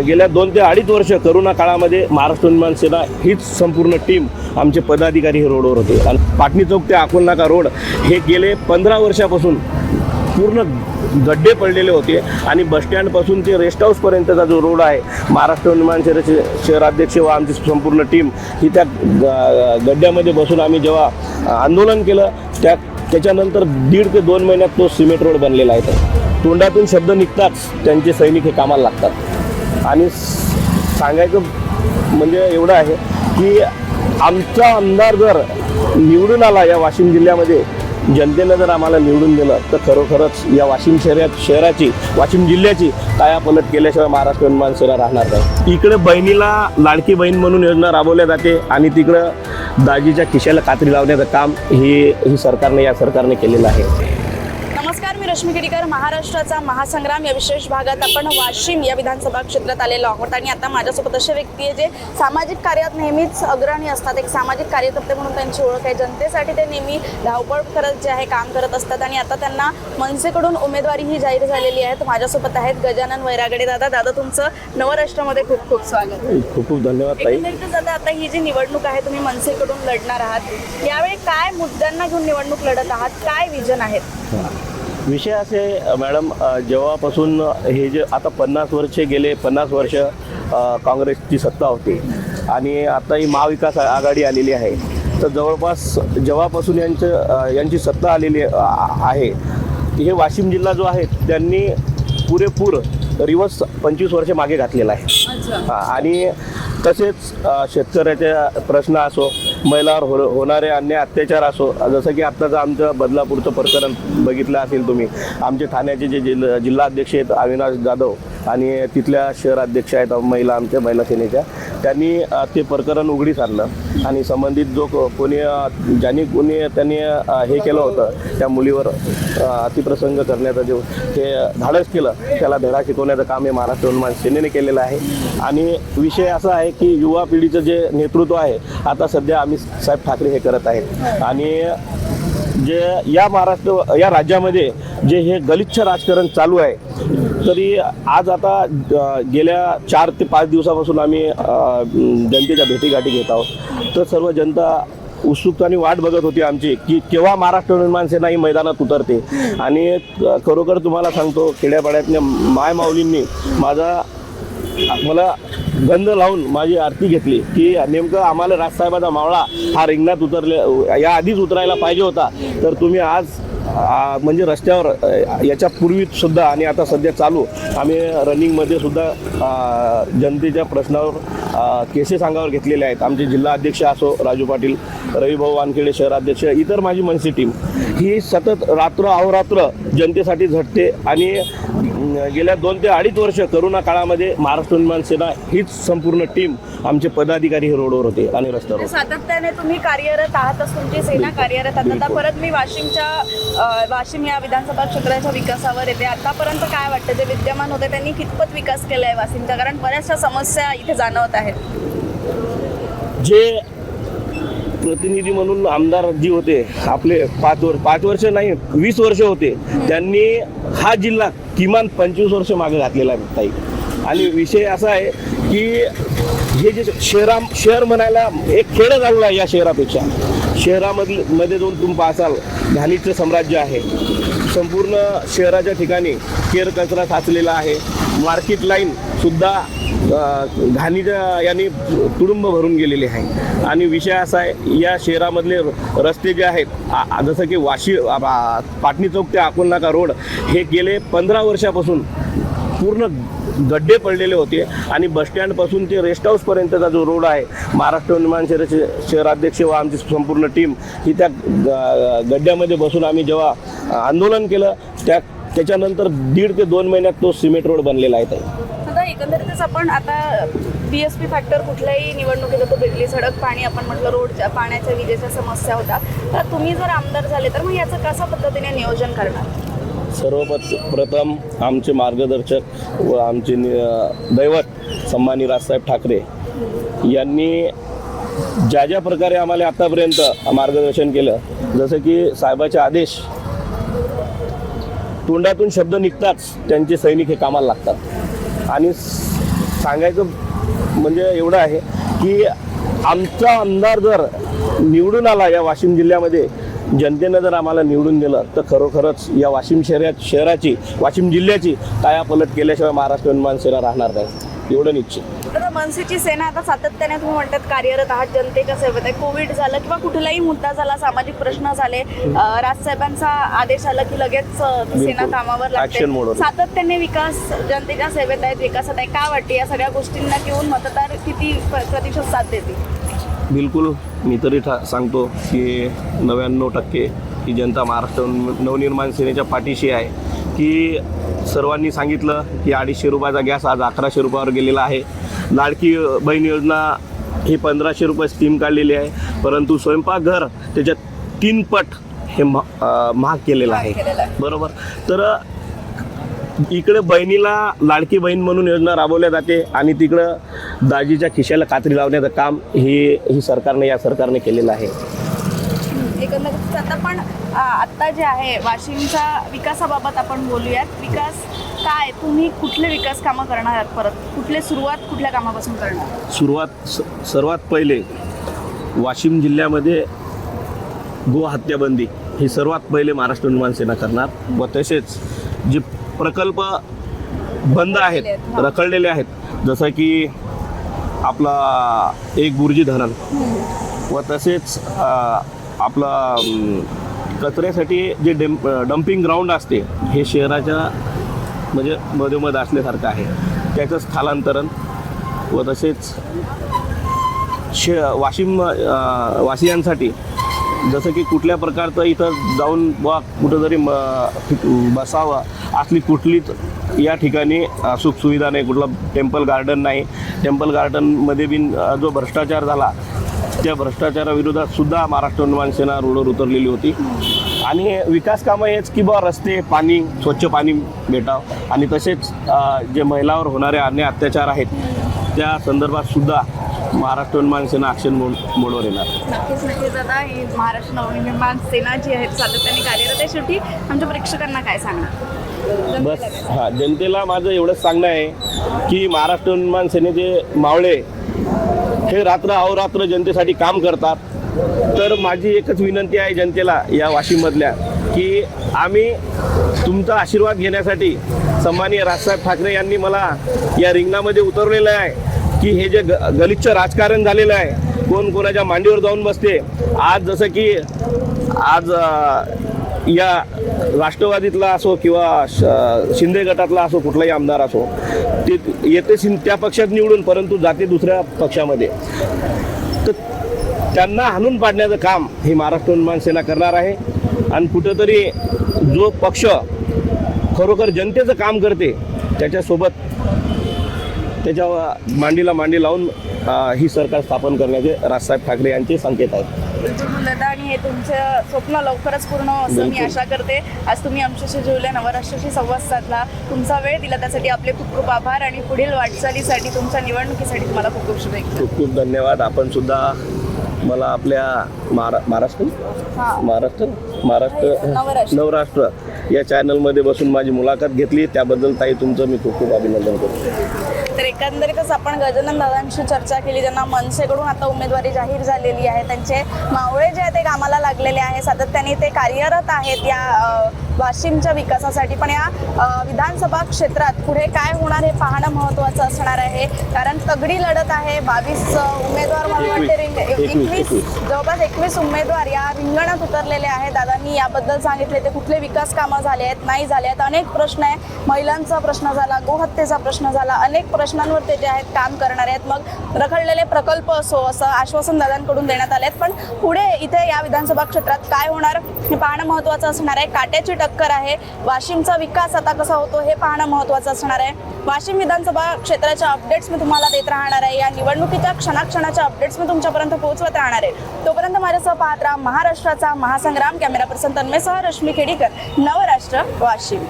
गेल्या 2 ते 2.5 वर्ष करोना काळामध्ये महाराष्ट्र निर्माण सेना हीच संपूर्ण टीम आमचे पदाधिकारी हे रोडवर होते आणि पाटणी चौक ते अकोलनाका रोड हे गेले 15 वर्षापासून पूर्ण गड्डे पडलेले होते आणि बसस्टँडपासून ते रेस्ट हाऊसपर्यंतचा जो रोड आहे महाराष्ट्र निर्माण सेनेचे शहराध्यक्ष व आमची संपूर्ण टीम ही त्या गड्ड्यामध्ये बसून आम्ही जेव्हा आंदोलन केलं त्याच्यानंतर 1.5 ते 2 महिन्यात तो सिमेंट रोड बनलेला आहे. तोंडातून शब्द निघताच त्यांचे सैनिक हे कामाला लागतात आणि सांगायचं म्हणजे एवढं आहे की आमचा आमदार जर निवडून आला या वाशिम जिल्ह्यामध्ये, जनतेनं जर आम्हाला निवडून दिलं तर खरोखरच या वाशिम शहराची वाशिम जिल्ह्याची कायापलट केल्याशिवाय महाराष्ट्र निर्माण सेना राहणार नाही. इकडे बहिणीला लाडकी बहीण म्हणून योजना राबवल्या जाते आणि तिकडं दाजीच्या खिशाला कात्री लावण्याचं काम या सरकारने केलेलं आहे. नमस्कार, मी रश्मी केडीकर. महाराष्ट्राचा महासंग्राम या विशेष भागात आपण वाशिम या विधानसभा क्षेत्रात आलेलो आहोत आणि आता माझ्यासोबत असे व्यक्ती आहे जे सामाजिक कार्यात नेहमीच अग्रणी असतात. एक सामाजिक कार्यकर्ते म्हणून त्यांची ओळख आहे. जनतेसाठी ते नेहमी धावपळ करत जे आहे काम करत असतात आणि आता त्यांना मनसेकडून उमेदवारी ही जाहीर झालेली आहे. तर माझ्यासोबत आहेत गजानन वैरागडे दादा. तुमचं नवराष्ट्रामध्ये खूप खूप स्वागत. खूप खूप धन्यवाद ताई. आता ही जी निवडणूक आहे तुम्ही मनसेकडून लढणार आहात, यावेळी काय मुद्द्यांना घेऊन निवडणूक लढत आहात, काय विजन आहेत? विषय असे मॅडम, जेव्हापासून हे जे आता 50 वर्ष काँग्रेसची सत्ता होती आणि आता ही महाविकास आघाडी आलेली आहे, तर जवळपास जेव्हापासून यांची सत्ता आलेली आहे हे वाशिम जिल्हा जो आहे त्यांनी पुरेपूर रिवर्स 25 वर्ष मागे घातलेला आहे. आणि तसेच शेतकऱ्याचे प्रश्न असो, महिलांवर होणारे अन्याय अत्याचार असो, जसं की आत्ताचं आमचं बदलापूरचं प्रकरण बघितलं असेल तुम्ही. आमचे ठाण्याचे जे जिल्हाध्यक्ष आहेत अविनाश जाधव आणि तिथल्या शहराध्यक्ष आहेत आमच्या महिला सेनेच्या, त्यांनी ते प्रकरण उघडीस आणलं आणि संबंधित जो त्यांनी हे केलं होतं त्या मुलीवर अतिप्रसंग करण्याचं जे हे धाडस केलं त्याला धडा शिकवण्याचं काम हे महाराष्ट्र निर्माण सेनेने केलेलं आहे. आणि विषय असा आहे की युवा पिढीचं जे नेतृत्व आहे आता सध्या आम्ही साहेब ठाकरे हे करत आहेत आणि जे या राज्यामध्ये जे हे गलिच्छ राजकारण चालू आहे, तरी आज आता गेल्या 4 ते 5 दिवसापासून आम्ही जनतेच्या भेटीगाठी घेत आहोत. तर सर्व जनता उत्सुकताने वाट बघत होती आमची की केव्हा महाराष्ट्र निर्माण सेना ही मैदानात उतरते. आणि खरोखर तुम्हाला सांगतो, खेड्यापाड्यातल्या मायमाऊलींनी मला गंध लावून माझी आरती घेतली की नेमकं आम्हाला राजसाहेबाचा मावळा हा रिंगणात या आधीच उतरायला पाहिजे होता. तर तुम्ही आज म्हणजे रस्त्यावर याच्या पूर्वी सुद्धा आणि आता सध्या चालू आम्ही रनिंगमध्ये सुद्धा जनतेच्या प्रश्नावर केसेस अंगावर घेतलेले आहेत. आमचे जिल्हा अध्यक्ष असो राजू पाटील, रविभाऊ वानखेडे शहराध्यक्ष, इतर माझी मनसे टीम ही सतत अहोरात्र जनतेसाठी झटते आणि गेल्या 2 ते 2.5 वर्ष करोना काळामध्ये महाराष्ट्र निर्माण सेना हीच संपूर्ण टीम आमचे पदाधिकारी हे रोडवर होते आणि रस्त्यावर. सातत्याने तुम्ही कार्यरत आहातच, तुमची सेना कार्यरत आहात. आता परत मी वाशिम या विधानसभा क्षेत्राच्या विकासावर येते. आतापर्यंत काय वाटतं, जे विद्यमान होते त्यांनी कितपत विकास केला आहे वाशिमचा? कारण बऱ्याचशा समस्या इथे जाणवत आहेत. जे प्रतिनिधी म्हणून आमदार जी होते आपले 5 वर्ष नाही 20 वर्ष होते, त्यांनी हा जिल्हा किमान 25 वर्ष मागे घातलेला आहे ताई. आणि विषय असा आहे की हे जे शहर म्हणायला एक खेडं झालेलं आहे. या शहरापेक्षा शहरामध्ये जाऊन तुम्ही पाहसाल घाणीचं साम्राज्य आहे. संपूर्ण शहराच्या ठिकाणी केर कचरा साचलेला आहे. मार्केट लाईन सुद्धा घाणीच्या यांनी तुडुंब भरून गेलेले आहे. आणि विषय असा आहे, या शहरामधले रस्ते जे आहेत जसं की पाटणी चौक ते अकोलनाका रोड हे गेले 15 वर्षापासून पूर्ण गड्डे पडलेले होते आणि बसस्टँडपासून ते रेस्ट हाऊसपर्यंतचा जो रोड आहे महाराष्ट्र निर्माण सेनेचे शहराध्यक्ष व आमची संपूर्ण टीम ही त्या गड्ड्यामध्ये बसून आम्ही जेव्हा आंदोलन केलं त्याच्यानंतर 1.5 ते 2 महिन्यात तो सिमेंट रोड बनलेला आहे. आता एकंदरीतच आपण आता PSP फॅक्टर कुठल्याही निवडणुकीत होतो, बिजली, सडक, पाणी, आपण म्हटलं रोडच्या, पाण्याच्या, विजेच्या समस्या होता. तर तुम्ही जर आमदार झाले तर मग याचं कशा पद्धतीने नियोजन करणार? सर्वप्रथम आमचे मार्गदर्शक व आमचे दैवत सन्माननीय राजसाहेब ठाकरे यांनी ज्या प्रकारे आम्हाला आतापर्यंत मार्गदर्शन केलं, जसं की साहेबाचे आदेश तोंडातून शब्द निघताच त्यांचे सैनिक हे कामाला लागतात आणि सांगायचं म्हणजे एवढं आहे की आमचा आमदार जर निवडून आला या वाशिम जिल्ह्यामध्ये, जनतेनं जर आम्हाला निवडून दिलं तर खरोखरच या वाशिम शहराची वाशिम जिल्ह्याची कायापलट केल्याशिवाय महाराष्ट्र निर्माण सेना राहणार नाही, एवढं निश्चित. आता मनसेची सेना आता सातत्याने तुम्ही म्हणतात कार्यरत आहात, जनतेच्या सेवेत आहे. कोविड झालं किंवा कुठलाही मुद्दा झाला, सामाजिक प्रश्न झाले, राजसाहेबांचा आदेश आला की लगेच सेना कामावर Action mode लागते. वर. सातत्याने विकास जनतेच्या सेवेत आहेत, विकासात आहे. काय वाटते या सगळ्या गोष्टींना घेऊन मतदार किती प्रतिशत साथ देतील? बिलकुल, मी तरी सांगतो की 99% ही जनता महाराष्ट्र नवनिर्माण सेनेच्या पाठीशी आहे. की सर्वांनी सांगितलं की 250 रुपयाचा गॅस आज 1100 रुपयावर गेलेला आहे. लाडकी बहीण योजना ही 1500 रुपये स्कीम काढलेली आहे, परंतु स्वयंपाकघर त्याच्यात 3 पट हे महाग केलेलं आहे. बरोबर. तर इकडे बहिणीला लाडकी बहीण म्हणून योजना राबवल्या जाते आणि तिकडं दाजीच्या खिशाला कात्री लावण्याचं काम ही या सरकारने केलेलं आहे. एकंदरीत आता पण आत्ता जे आहे वाशिमच्या विकासाबाबत आपण बोलूयात. विकास काय, तुम्ही कुठले विकास कामं करणार आहात? परत कुठल्या कामापासून करणार? सर्वात पहिले वाशिम जिल्ह्यामध्ये गो हत्याबंदी ही सर्वात पहिले महाराष्ट्र निर्माण सेना करणार व तसेच जे प्रकल्प बंद आहेत, रखडलेले आहेत, जसं की आपला एक बुर्जी धरण व तसेच आपला कचऱ्यासाठी जे डम्पिंग ग्राउंड असते हे शहराच्या म्हणजे मधोमध असल्यासारखं आहे, त्याचं स्थलांतरण व तसेच वासियांसाठी जसं की कुठल्या प्रकारचं इथं जाऊन बा कुठंतरी बसावं असली कुठलीच या ठिकाणी सुखसुविधा नाही. कुठलं टेम्पल गार्डन नाही. टेम्पल गार्डनमध्ये बी जो भ्रष्टाचार झाला त्या भ्रष्टाचाराविरोधात सुद्धा महाराष्ट्र निर्माण सेना रोडवर उतरलेली होती. आणि विकास कामं हेच की बा रस्ते, पाणी, स्वच्छ पाणी भेटावं आणि तसेच जे महिलावर होणारे अन्याय अत्याचार आहेत त्या संदर्भात सुद्धा महाराष्ट्र निर्माण सेना ॲक्शन मोडवर येणार. नक्कीच दादा, ही महाराष्ट्र नवनिर्माण सेना जी आहे सातत्याने कार्यरत आहे. शेवटी आमच्या प्रेक्षकांना काय सांगणार? बस जनतेला माझं एवढंच सांगणं आहे की महाराष्ट्र निर्माण सेनेचे मावळे हे रात्र अहोरात्र जनतेसाठी काम करतात. तर माझी एकच विनंती आहे जनतेला या वाशिममधल्या की आम्ही तुमचा आशीर्वाद घेण्यासाठी सन्माननीय राजसाहेब ठाकरे यांनी मला या रिंगणामध्ये उतरलेलं आहे की हे जे गलिच्छ राजकारण झालेलं आहे, कोण कोणाच्या मांडीवर जाऊन बसते. आज जसं की आज या राष्ट्रवादीतला असो किंवा शिंदे गटातला असो कुठलाही आमदार असो ते येते त्या पक्षात निवडून परंतु जाते दुसऱ्या पक्षामध्ये, तर त्यांना हाणून पाडण्याचं काम ही महाराष्ट्र निर्माण सेना करणार आहे. आणि कुठंतरी जो पक्ष खरोखर जनतेचं काम करते त्याच्यासोबत त्याच्या मांडीला मांडी लावून ही सरकार स्थापन करण्याचे राजसाहेब ठाकरे यांचे संकेत आहेत. दादा, आणि हे तुमचं स्वप्न लवकरच पूर्ण असं मी आशा करते. आज तुम्ही आमच्याशी जुळल्या, नवराष्ट्राशी संवाद साधला, तुमचा वेळ दिला त्यासाठी आपले खूप खूप आभार आणि पुढील वाटचालीसाठी तुमच्या निवडणुकीसाठी तुम्हाला खूप खूप शुभेच्छा. खूप खूप धन्यवाद. आपण सुद्धा मला आपल्या नवराष्ट्र या चॅनलमध्ये बसून माझी मुलाखत घेतली त्याबद्दल ताई तुमचं मी खूप खूप अभिनंदन करतो. तर एकंदरीतच आपण गजानन दादांशी चर्चा केली, ज्यांना मनसेकडून आता उमेदवारी जाहीर झालेली आहे. त्यांचे मावळे जे आहे ते कामाला लागलेले आहे, सातत्याने ते कार्यरत आहेत या वाशिमच्या विकासासाठी. पण या विधानसभा क्षेत्रात पुढे काय होणार हे पाहणं महत्त्वाचं असणार आहे, कारण तगडी लढत आहे. 22 उमेदवार मला वाटते 21 उमेदवार या रिंगणात उतरलेले आहेत. दादांनी याबद्दल सांगितले ते कुठले विकास कामं झाले आहेत, नाही झाले आहेत. अनेक प्रश्न आहे, महिलांचा प्रश्न झाला, गोहत्येचा प्रश्न झाला, अनेक प्रश्नांवर ते जे आहेत काम करणार आहेत. मग रखडलेले प्रकल्प असो असं आश्वासन दादांकडून देण्यात आले आहेत. पण पुढे इथे या विधानसभा क्षेत्रात काय होणार हे पाहणं महत्त्वाचं असणार आहे. काट्याची टक्कर आहे. वाशिमचा विकास आता कसा होतो हे पाहणं महत्त्वाचं असणार आहे. वाशिम विधानसभा क्षेत्राच्या अपडेट्स मी तुम्हाला देत राहणार आहे. या निवडणुकीच्या क्षणाक्षणाच्या अपडेट्स मी तुमच्यापर्यंत पोहोचवत राहणार आहे. तोपर्यंत माझ्यासह पाहत राहा महाराष्ट्राचा महासंग्राम. कॅमेरा पर्सन तन्मयसह रश्मी खेडीकर, नवराष्ट्र, वाशिम.